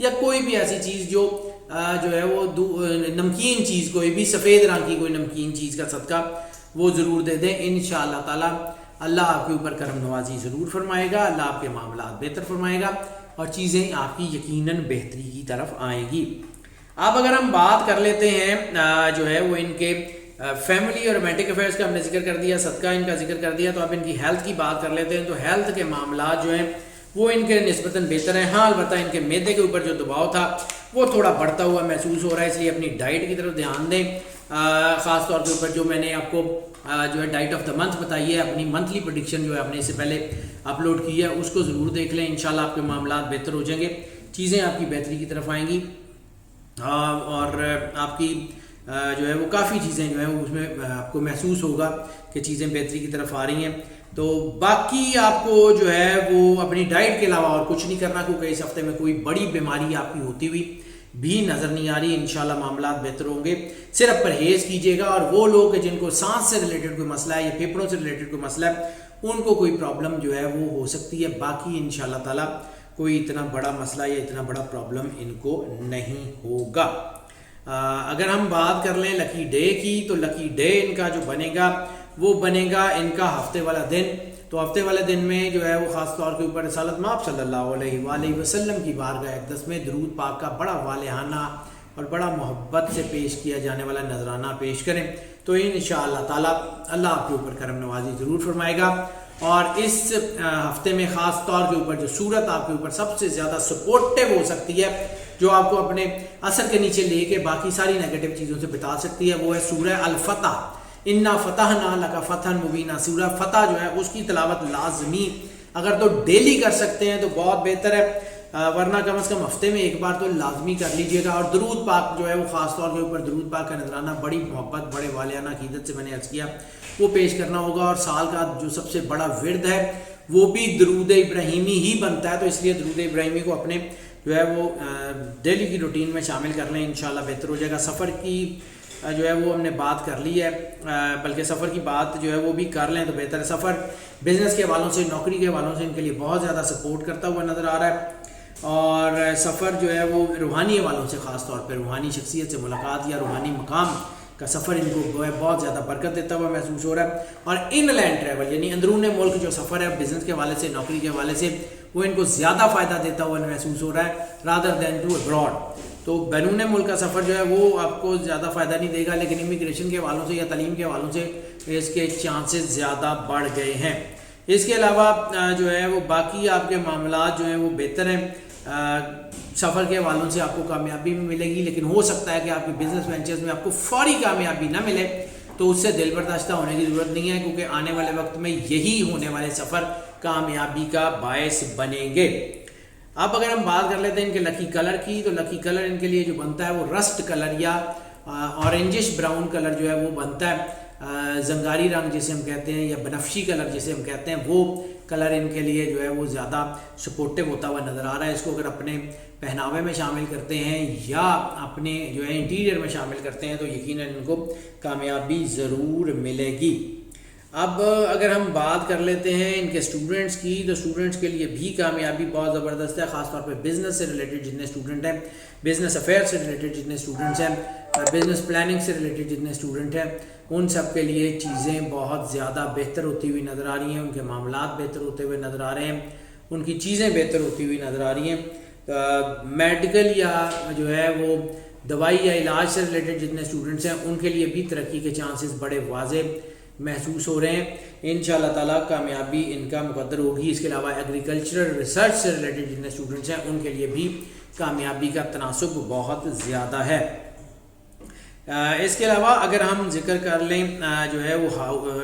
یا کوئی بھی ایسی چیز جو ہے وہ نمکین چیز، کوئی بھی سفید رنگ کی کوئی نمکین چیز کا صدقہ وہ ضرور دے دیں. انشاءاللہ تعالیٰ اللہ آپ کے اوپر کرم نوازی ضرور فرمائے گا، اللہ آپ کے معاملات بہتر فرمائے گا اور چیزیں آپ کی یقیناً بہتری کی طرف آئیں گی. اب اگر ہم بات کر لیتے ہیں جو ہے وہ ان کے فیملی اور رومانٹک افیئرس کا ہم نے ذکر کر دیا، صدقہ ان کا ذکر کر دیا، تو اب ان کی ہیلتھ کی بات کر لیتے ہیں. تو ہیلتھ کے معاملات جو ہیں وہ ان کے نسبتاً بہتر ہیں. ہاں البتہ ان کے معدے کے اوپر جو دباؤ تھا وہ تھوڑا بڑھتا ہوا محسوس ہو رہا ہے، اس لیے اپنی ڈائٹ کی طرف دھیان دیں. خاص طور کے اوپر جو میں نے آپ کو جو ہے ڈائٹ آف دا منتھ بتائی ہے، اپنی منتھلی پریڈکشن جو ہے آپ نے اس سے پہلے اپلوڈ کی ہے، اس کو ضرور دیکھ لیں. انشاءاللہ آپ کے معاملات بہتر ہو جائیں گے، چیزیں آپ کی بہتری کی طرف آئیں گی اور آپ کی جو ہے وہ کافی چیزیں جو ہیں اس میں آپ کو محسوس ہوگا کہ چیزیں بہتری کی طرف آ رہی ہیں. تو باقی آپ کو جو ہے وہ اپنی ڈائٹ کے علاوہ اور کچھ نہیں کرنا، کیونکہ اس ہفتے میں کوئی بڑی بیماری آپ کی ہوتی ہوئی بھی نظر نہیں آ رہی. انشاءاللہ معاملات بہتر ہوں گے. صرف پرہیز کیجیے گا، اور وہ لوگ جن کو سانس سے ریلیٹڈ کوئی مسئلہ ہے یا پھیپھڑوں سے ریلیٹڈ کوئی مسئلہ ہے ان کو کوئی پرابلم جو ہے وہ ہو سکتی ہے. باقی انشاءاللہ تعالیٰ کوئی اتنا بڑا مسئلہ یا اتنا بڑا پرابلم ان کو نہیں ہوگا. اگر ہم بات کر لیں لکی ڈے کی، تو لکی ڈے ان کا جو بنے گا وہ بنے گا ان کا ہفتے والا دن. تو ہفتے والے دن میں جو ہے وہ خاص طور کے اوپر رسالت مآب صلی اللہ علیہ وآلہ وسلم کی بارگاہ اقدس میں درود پاک کا بڑا والہانہ اور بڑا محبت سے پیش کیا جانے والا نذرانہ پیش کریں. تو انشاءاللہ تعالیٰ اللہ آپ کے اوپر کرم نوازی ضرور فرمائے گا. اور اس ہفتے میں خاص طور کے اوپر جو صورت آپ کے اوپر سب سے زیادہ سپورٹیو ہو سکتی ہے، جو آپ کو اپنے اثر کے نیچے لے کے باقی ساری نیگیٹو چیزوں سے بتا سکتی ہے، وہ ہے سورہ الفتح. انا فتحنا لک فتحا مبینا. سورہ فتح جو ہے اس کی تلاوت لازمی اگر تو ڈیلی کر سکتے ہیں تو بہت بہتر ہے، ورنہ کم از کم ہفتے میں ایک بار تو لازمی کر لیجئے گا. اور درود پاک جو ہے وہ خاص طور کے اوپر درود پاک کا نذرانہ بڑی محبت بڑے والہانہ عقیدت سے میں نے عرض کیا وہ پیش کرنا ہوگا. اور سال کا جو سب سے بڑا ورد ہے وہ بھی درود ابراہیمی ہی بنتا ہے، تو اس لیے درود ابراہیمی کو اپنے جو ہے وہ ڈیلی کی روٹین میں شامل کر لیں، انشاءاللہ بہتر ہو جائے گا. سفر کی جو ہے وہ ہم نے بات کر لی ہے، بلکہ سفر کی بات جو ہے وہ بھی کر لیں تو بہتر ہے. سفر بزنس کے حوالوں سے، نوکری کے حوالوں سے ان کے لیے بہت زیادہ سپورٹ کرتا ہوا نظر آ رہا ہے. اور سفر جو ہے وہ روحانی حوالوں سے، خاص طور پہ روحانی شخصیت سے ملاقات یا روحانی مقام کا سفر ان کو بہت زیادہ برکت دیتا ہوا محسوس ہو رہا ہے. اور ان لینڈ ٹریول یعنی اندرون ملک جو سفر ہے بزنس کے حوالے سے، نوکری کے حوالے سے، وہ ان کو زیادہ فائدہ دیتا ہوا محسوس ہو رہا ہے رادر دین ٹو ابراڈ. تو بیرون ملک کا سفر جو ہے وہ آپ کو زیادہ فائدہ نہیں دے گا، لیکن امیگریشن کے حوالوں سے یا تعلیم کے حوالوں سے اس کے چانسز زیادہ بڑھ گئے ہیں. اس کے علاوہ جو ہے وہ باقی آپ کے معاملات جو ہیں وہ بہتر ہیں. سفر کے حوالوں سے آپ کو کامیابی بھی ملے گی، لیکن ہو سکتا ہے کہ آپ کے بزنس وینچرز میں آپ کو فوری کامیابی نہ ملے، تو اس سے دل برداشتہ ہونے کی ضرورت نہیں ہے، کیونکہ آنے والے وقت میں یہی ہونے والے سفر کامیابی کا باعث بنیں گے. اب اگر ہم بات کر لیتے ہیں ان کے لکی کلر کی، تو لکی کلر ان کے لیے جو بنتا ہے وہ رسٹ کلر یا اورنجش براؤن کلر جو ہے وہ بنتا ہے. زنگاری رنگ جسے ہم کہتے ہیں یا بنفشی کلر جسے ہم کہتے ہیں، وہ کلر ان کے لیے جو ہے وہ زیادہ سپورٹیو ہوتا ہوا نظر آ رہا ہے. اس کو اگر اپنے پہناوے میں شامل کرتے ہیں یا اپنے جو ہے انٹیریئر میں شامل کرتے ہیں تو یقیناً ان کو کامیابی ضرور ملے گی. اب اگر ہم بات کر لیتے ہیں ان کے اسٹوڈنٹس کی، تو اسٹوڈنٹس کے لیے بھی کامیابی بہت زبردست ہے، خاص طور پہ بزنس سے ریلیٹڈ جتنے اسٹوڈنٹ ہیں، بزنس افیئر سے ریلیٹڈ جتنے اسٹوڈنٹس ہیں، بزنس پلاننگ سے ریلیٹڈ جتنے اسٹوڈنٹ ہیں، ان سب کے لیے چیزیں بہت زیادہ بہتر ہوتی ہوئی نظر آ رہی ہیں. ان کے معاملات بہتر ہوتے ہوئے نظر آ رہے ہیں، ان کی چیزیں بہتر ہوتی ہوئی نظر آ رہی ہیں. میڈیکل یا جو ہے وہ دوائی یا علاج سے ریلیٹڈ جتنے اسٹوڈنٹس ہیں ان کے لیے بھی ترقی کے چانسز بڑے واضح محسوس ہو رہے ہیں. انشاءاللہ تعالیٰ کامیابی ان کا مقدر ہوگی. اس کے علاوہ ایگریکلچرل ریسرچ سے ریلیٹڈ جتنے اسٹوڈنٹس ہیں ان کے لیے بھی کامیابی کا تناسب بہت زیادہ ہے. اس کے علاوہ اگر ہم ذکر کر لیں جو ہے وہ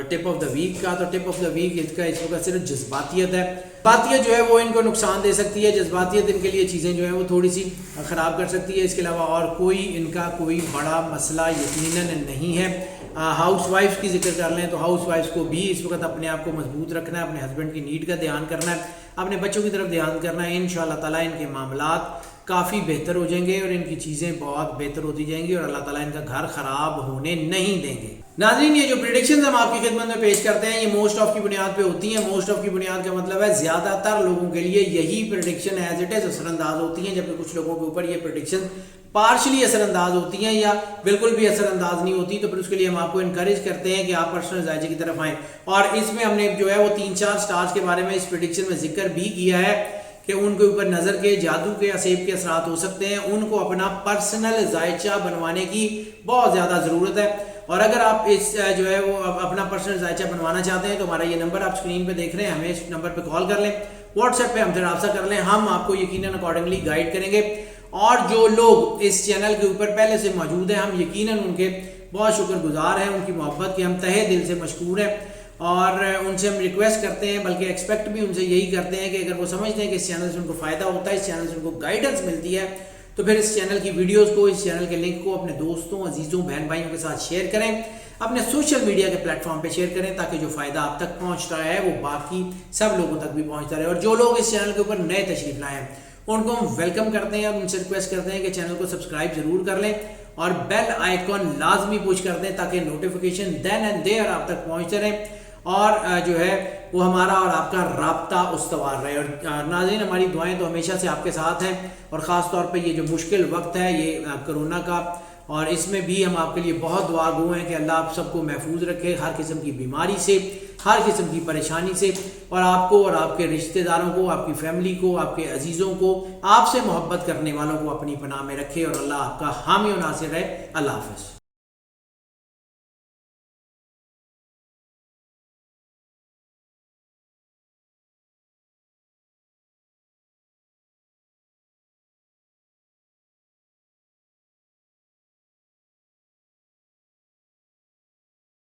ٹپ آف دا ویک کا، تو ٹپ آف دا ویک اس کا اس وقت صرف جذباتیت ہے. جذباتیت جو ہے وہ ان کو نقصان دے سکتی ہے، جذباتیت ان کے لیے چیزیں جو ہیں وہ تھوڑی سی خراب کر سکتی ہے. اس کے علاوہ اور کوئی ان کا کوئی بڑا مسئلہ یقیناً نہیں ہے. ہاؤس وائف کی ذکر کر لیں تو ہاؤس وائف کو بھی اس وقت اپنے آپ کو مضبوط رکھنا ہے، اپنے ہسبینڈ کی نیڈ کا دھیان کرنا ہے، اپنے بچوں کی طرف دھیان کرنا ہے. انشاءاللہ تعالیٰ ان کے معاملات کافی بہتر ہو جائیں گے اور ان کی چیزیں بہت بہتر ہوتی جائیں گی اور اللہ تعالیٰ ان کا گھر خراب ہونے نہیں دیں گے. ناظرین یہ جو پریڈکشنز ہم آپ کی خدمت میں پیش کرتے ہیں یہ موسٹ آف کی بنیاد پہ ہوتی ہیں. موسٹ آف کی بنیاد کا مطلب ہے زیادہ تر لوگوں کے لیے یہی پریڈکشن ایز اٹ از اثر انداز ہوتی ہیں، جبکہ کچھ لوگوں کے اوپر یہ پریڈکشن پارشلی اثر انداز ہوتی ہیں یا بالکل بھی اثر انداز نہیں ہوتی. تو پھر اس کے لیے ہم آپ کو انکریج کرتے ہیں کہ آپ پرسنل ذائچے کی طرف آئیں. اور اس میں ہم نے جو ہے وہ 3-4 سٹارز کے بارے میں اس پریڈکشن میں ذکر بھی کیا ہے کہ ان کے اوپر نظر کے، جادو کے، اسیب کے اثرات ہو سکتے ہیں. ان کو اپنا پرسنل ذائچہ بنوانے کی بہت زیادہ ضرورت ہے. اور اگر آپ اس جو ہے وہ اپنا پرسنل ذائچہ بنوانا چاہتے ہیں تو ہمارا یہ نمبر آپ اسکرین پہ دیکھ رہے ہیں، ہمیں اس نمبر پہ کال کر لیں، واٹس ایپ پہ ہم سے رابطہ کر لیں، ہم آپ کو یقیناً اکارڈنگلی گائیڈ کریں گے. اور جو لوگ اس چینل کے اوپر پہلے سے موجود ہیں ہم یقیناً ان کے بہت شکر گزار ہیں، ان کی محبت کے ہم تہہ دل سے مشکور ہیں اور ان سے ہم ریکویسٹ کرتے ہیں، بلکہ ایکسپیکٹ بھی ان سے یہی کرتے ہیں کہ اگر وہ سمجھتے ہیں کہ اس چینل سے ان کو فائدہ ہوتا ہے، اس چینل سے ان کو گائیڈنس ملتی ہے، تو پھر اس چینل کی ویڈیوز کو، اس چینل کے لنک کو اپنے دوستوں، عزیزوں، بہن بھائیوں کے ساتھ شیئر کریں، اپنے سوشل میڈیا کے پلیٹ فارم پہ شیئر کریں تاکہ جو فائدہ آپ تک پہنچ رہا ہے وہ باقی سب لوگوں تک بھی پہنچتا رہے. اور جو لوگ اس چینل کے اوپر نئے تشریف لائے ہیں ان کو ہم ویلکم کرتے ہیں اور ان سے ریکویسٹ کرتے ہیں کہ چینل کو سبسکرائب ضرور کر لیں اور بیل آئیکن لازمی پوش کر دیں تاکہ نوٹیفیکیشن دین اینڈ دیئر آپ تک پہنچتے رہیں اور جو ہے وہ ہمارا اور آپ کا رابطہ استوار رہے. اور ناظرین ہماری دعائیں تو ہمیشہ سے آپ کے ساتھ ہیں اور خاص طور پہ یہ جو مشکل وقت ہے یہ کرونا کا، اور اس میں بھی ہم آپ کے لیے بہت دعا گو ہیں کہ اللہ آپ سب کو محفوظ رکھے ہر قسم کی بیماری سے، ہر قسم کی پریشانی سے، اور آپ کو اور آپ کے رشتہ داروں کو، آپ کی فیملی کو، آپ کے عزیزوں کو، آپ سے محبت کرنے والوں کو اپنی پناہ میں رکھے اور اللہ آپ کا حامی و ناصر ہے. اللہ حافظ.